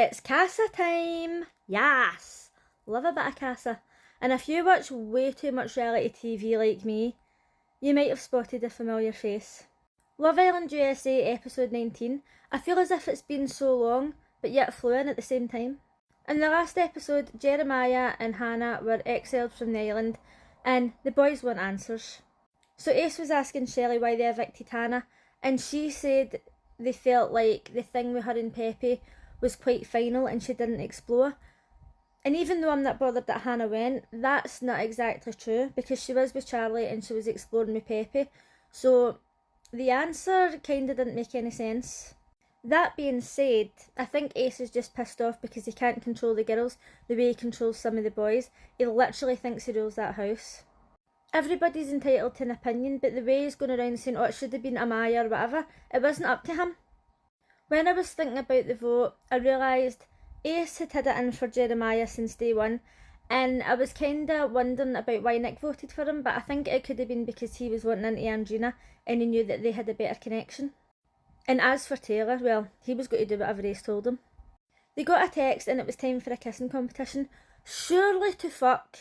It's Casa time! Yes! Love a bit of Casa. And if you watch way too much reality TV like me, you might have spotted a familiar face. Love Island USA episode 19. I feel as if it's been so long, but yet flew in at the same time. In the last episode, Jeremiah and Hannah were exiled from the island, and the boys want answers. So Ace was asking Shelley why they evicted Hannah, and she said they felt like the thing with her and Pepe was quite final and she didn't explore. And even though I'm not bothered that Hannah went, that's not exactly true, because she was with Charlie and she was exploring with Pepe. So the answer kinda didn't make any sense. That being said, I think Ace is just pissed off because he can't control the girls the way he controls some of the boys. He literally thinks he rules that house. Everybody's entitled to an opinion, but the way he's going around saying, oh, it should have been Amaya or whatever, it wasn't up to him. When I was thinking about the vote, I realised Ace had it in for Jeremiah since day one, and I was kinda wondering about why Nick voted for him, but I think it could have been because he was wanting into Andrina and he knew that they had a better connection. And as for Taylor, well, he was going to do whatever Ace told him. They got a text and it was time for a kissing competition. Surely to fuck,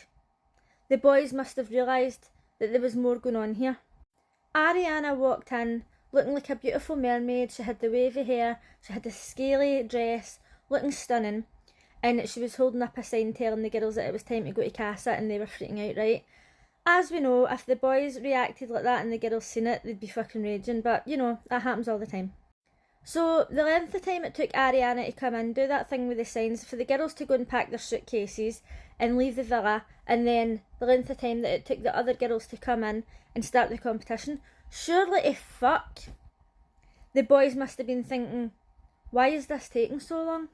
the boys must have realised that there was more going on here. Ariana walked in looking like a beautiful mermaid. She had the wavy hair, she had the scaly dress, looking stunning, and she was holding up a sign telling the girls that it was time to go to Casa, and they were freaking out, right? As we know, if the boys reacted like that and the girls seen it, they'd be fucking raging, but you know, that happens all the time. So the length of time it took Ariana to come in, do that thing with the signs, for the girls to go and pack their suitcases and leave the villa, and then the length of time that it took the other girls to come in and start the competition, surely to fuck, the boys must have been thinking, why is this taking so long?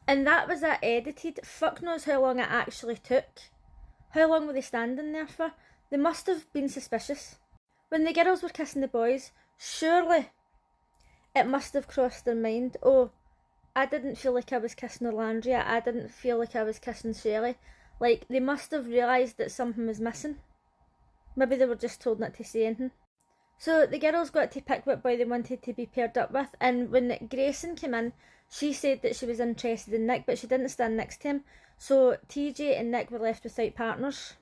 And that was that edited. Fuck knows how long it actually took. How long were they standing there for? They must have been suspicious. When the girls were kissing the boys, surely it must have crossed their mind, oh, I didn't feel like I was kissing Orlandria, I didn't feel like I was kissing Shelley. Like, they must have realised that something was missing. Maybe they were just told not to say anything. So the girls got to pick what boy they wanted to be paired up with, and when Grayson came in, she said that she was interested in Nick, but she didn't stand next to him, so TJ and Nick were left without partners.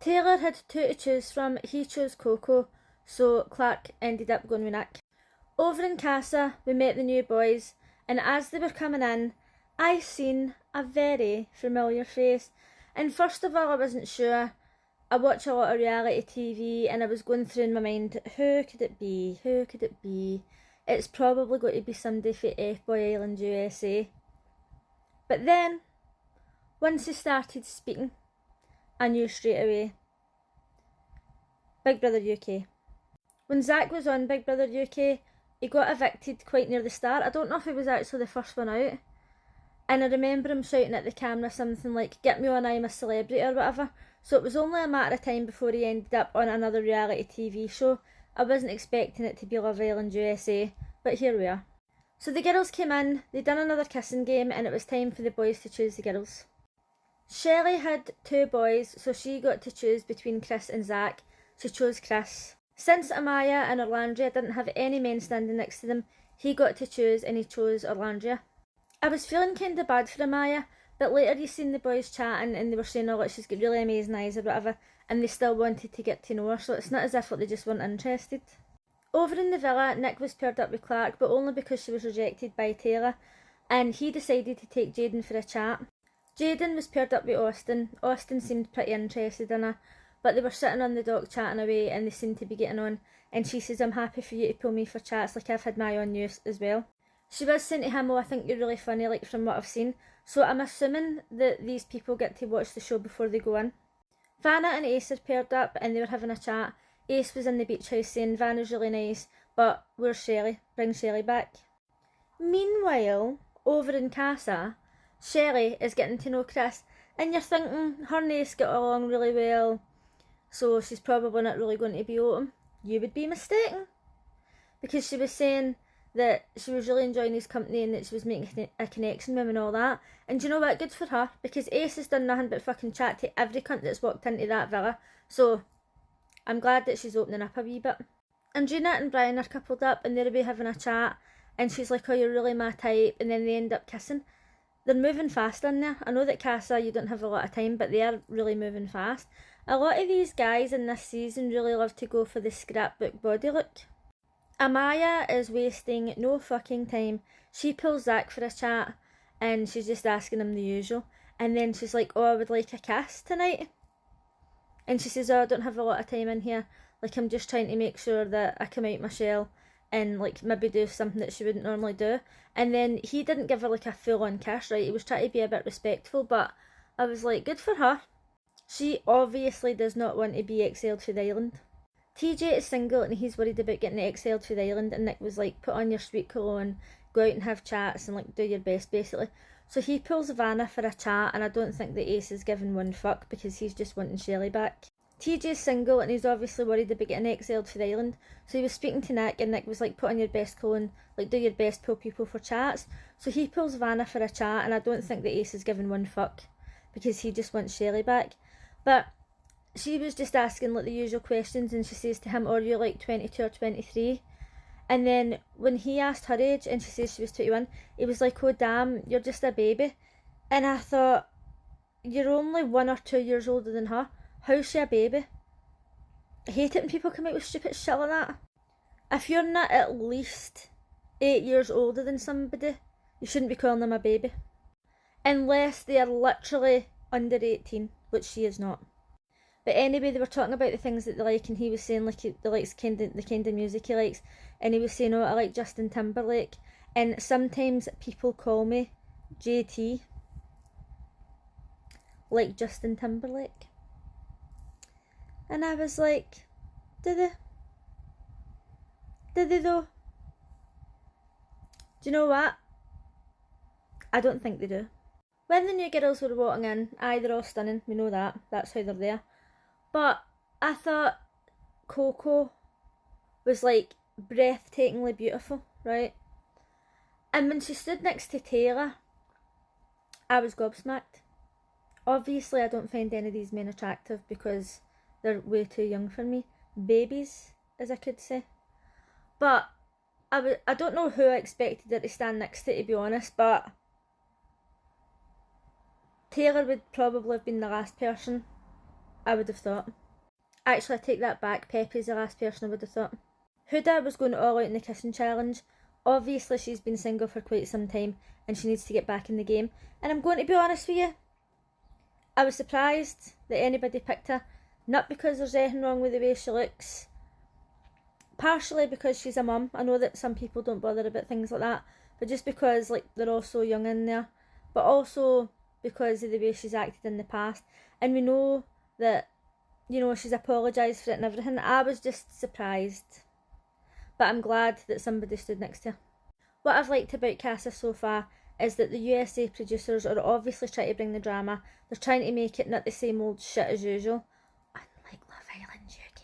Taylor had two to choose from. He chose Coco, so Clark ended up going with Nick. Over in Casa, we met the new boys, and as they were coming in, I seen a very familiar face. And first of all, I wasn't sure. I watch a lot of reality TV, and I was going through in my mind, who could it be? Who could it be? It's probably going to be somebody for F-Boy Island USA. But then, once he started speaking, I knew straight away. Big Brother UK. When Zach was on Big Brother UK, he got evicted quite near the start. I don't know if he was actually the first one out. And I remember him shouting at the camera something like, get me on, I'm a celebrity or whatever. So it was only a matter of time before he ended up on another reality TV show. I wasn't expecting it to be Love Island USA, but here we are. So the girls came in, they done another kissing game, and it was time for the boys to choose the girls. Shelley had two boys, so she got to choose between Chris and Zach. She chose Chris. Since Amaya and Orlandria didn't have any men standing next to them, he got to choose and he chose Orlandria. I was feeling kinda bad for Amaya, but later you seen the boys chatting and they were saying, oh look, she's got really amazing eyes or whatever, and they still wanted to get to know her, so it's not as if they just weren't interested. Over in the villa, Nick was paired up with Clark, but only because she was rejected by Taylor, and he decided to take Jaden for a chat. Jaden was paired up with Austin. Austin seemed pretty interested in her, but they were sitting on the dock chatting away and they seemed to be getting on, and she says, I'm happy for you to pull me for chats, like I've had my on you as well. She was saying to him, oh, I think you're really funny, like from what I've seen. So I'm assuming that these people get to watch the show before they go in. Vanna and Ace are paired up and they were having a chat. Ace was in the beach house saying, Vanna's really nice, but where's Shelley? Bring Shelley back. Meanwhile, over in Casa, Shelley is getting to know Chris, and you're thinking, her and Ace get along really well, so she's probably not really going to be with him. You would be mistaken. Because she was saying that she was really enjoying his company and that she was making a connection with him and all that. And you know what? Good for her. Because Ace has done nothing but fucking chat to every cunt that's walked into that villa. So I'm glad that she's opening up a wee bit. Andrina and Brian are coupled up and they'll be having a chat. And she's like, oh, you're really my type. And then they end up kissing. they're moving fast in there. I know that Casa, you don't have a lot of time, but they are really moving fast. A lot of these guys in this season really love to go for the scrapbook body look. Amaya is wasting no fucking time. She pulls Zach for a chat and she's just asking him the usual. And then she's like, oh, I would like a kiss tonight. And she says, oh, I don't have a lot of time in here. Like, I'm just trying to make sure that I come out my shell and, like, maybe do something that she wouldn't normally do. And then he didn't give her, like, a full-on kiss, right? He was trying to be a bit respectful, but I was like, good for her. She obviously does not want to be exiled for the island. TJ is single and he's worried about getting exiled for the island, and Nick was like, put on your sweet cologne, go out and have chats and, like, do your best, basically. So he pulls Vanna for a chat, and I don't think the Ace is giving one fuck because he's just wanting Shelley back. TJ's single and he's obviously worried about getting exiled for the island, so he was speaking to Nick and Nick was like, put on your best cologne, like, do your best, pull people for chats. So he pulls Vanna for a chat, and I don't think the Ace is giving one fuck because he just wants Shelley back. But she was just asking, like, the usual questions, and she says to him, are you like 22 or 23? And then when he asked her age and she says she was 21, he was like, oh damn, you're just a baby. And I thought, you're only 1 or 2 years older than her. How's she a baby? I hate it when people come out with stupid shit like that. If you're not at least 8 years older than somebody, you shouldn't be calling them a baby. Unless they are literally under 18, which she is not. But anyway, they were talking about the things that they like, and he was saying, like, he likes the kind of music he likes, and he was saying, oh, I like Justin Timberlake, and sometimes people call me JT, like Justin Timberlake. And I was like, do they? Do they though? Do you know what? I don't think they do. When the new girls were walking in, aye, they're all stunning, we know that, that's how they're there. But I thought Coco was, like, breathtakingly beautiful, right? And when she stood next to Taylor, I was gobsmacked. Obviously, I don't find any of these men attractive because they're way too young for me. Babies, as I could say. But I don't know who I expected her to stand next to be honest, but Taylor would probably have been the last person I would have thought. Actually, I take that back. Pepe's the last person I would have thought. Huda was going all out in the kissing challenge. Obviously, she's been single for quite some time and she needs to get back in the game. And I'm going to be honest with you, I was surprised that anybody picked her. Not because there's anything wrong with the way she looks. Partially because she's a mum. I know that some people don't bother about things like that. But just because, like, they're all so young in there. But also because of the way she's acted in the past. And we know that, you know, she's apologised for it and everything. I was just surprised. But I'm glad that somebody stood next to her. What I've liked about Casa so far is that the USA producers are obviously trying to bring the drama. They're trying to make it not the same old shit as usual. Unlike Loveisland UK.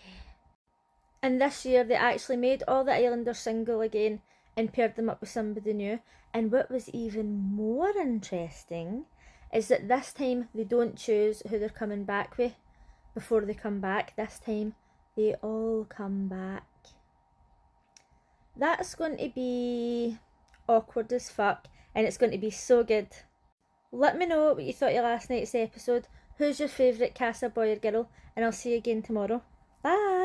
And this year they actually made all the islanders single again and paired them up with somebody new. And what was even more interesting is that this time they don't choose who they're coming back with before they come back. This time they all come back. That's going to be awkward as fuck, and it's going to be so good. Let me know what you thought of last night's episode. Who's your favourite Casa boy or girl? And I'll see you again tomorrow. Bye!